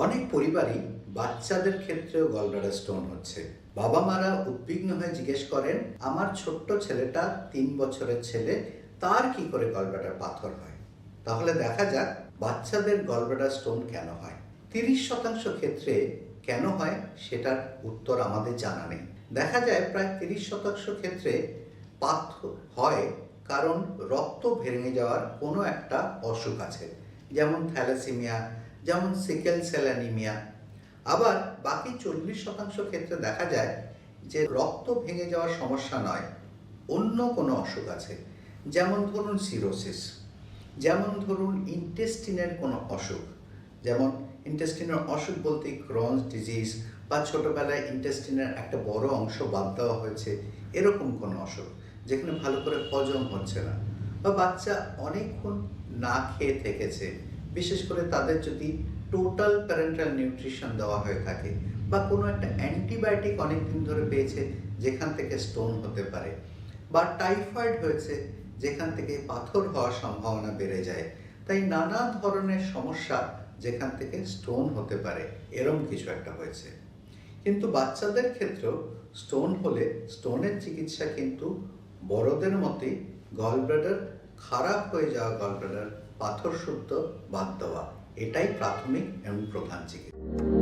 অনেক পরিবারই বাচ্চাদের ক্ষেত্রেও গলব্লাডার স্টোন হচ্ছে। বাবা মারা উদ্বিগ্ন হয়ে জিজ্ঞেস করেন, আমার ছোট্ট ছেলেটা ৩ বছরের ছেলে, তার কি করে গলব্লাডার পাথর হয়? তাহলে দেখা যাক বাচ্চাদের গলব্লাডার স্টোন কেন হয়। ৩০% ক্ষেত্রে কেন হয় সেটার উত্তর আমাদের জানা নেই। দেখা যায় প্রায় ৩০% ক্ষেত্রে পাথর হয় কারণ রক্ত ভেঙে যাওয়ার কোনো একটা অসুখ আছে, যেমন থ্যালাসেমিয়া, যেমন সিকেল সেল অ্যানিমিয়া। আবার বাকি ৪০% ক্ষেত্রে দেখা যায় যে রক্ত ভেঙে যাওয়ার সমস্যা নয়, অন্য কোনো অসুখ আছে, যেমন ধরুন সিরোসিস, যেমন ধরুন ইন্টেস্টিনের কোনো অসুখ, যেমন ইন্টেস্টিনের অসুখ বলতে ক্রনস ডিজিজ, বা ছোটোবেলায় ইন্টেস্টিনের একটা বড় অংশ বাদ দেওয়া হয়েছে, এরকম কোনো অসুখ যেখানে ভালো করে হজম হচ্ছে না, বা বাচ্চা অনেকক্ষণ না খেয়ে থেকেছে, বিশেষ করে তাদের যদি টোটাল প্যারেন্টাল নিউট্রিশন দেওয়া হয়ে থাকে, বা কোনো একটা অ্যান্টিবায়োটিক অনেকদিন ধরে পেয়েছে যেখান থেকে স্টোন হতে পারে, বা টাইফয়েড হয়েছে যেখান থেকে পাথর হওয়ার সম্ভাবনা বেড়ে যায়। তাই নানা ধরনের সমস্যা যেখান থেকে স্টোন হতে পারে, এরম কিছু একটা হয়েছে। কিন্তু বাচ্চাদের ক্ষেত্রেও স্টোন হলে স্টোনের চিকিৎসা কিন্তু বড়দের মতোই গলব্লাডার খারাপ হয়ে যাওয়া গলব্লাডার পাথর শুদ্ধ বাদ দেওয়া, এটাই প্রাথমিক এবং প্রধান চিকিৎসা।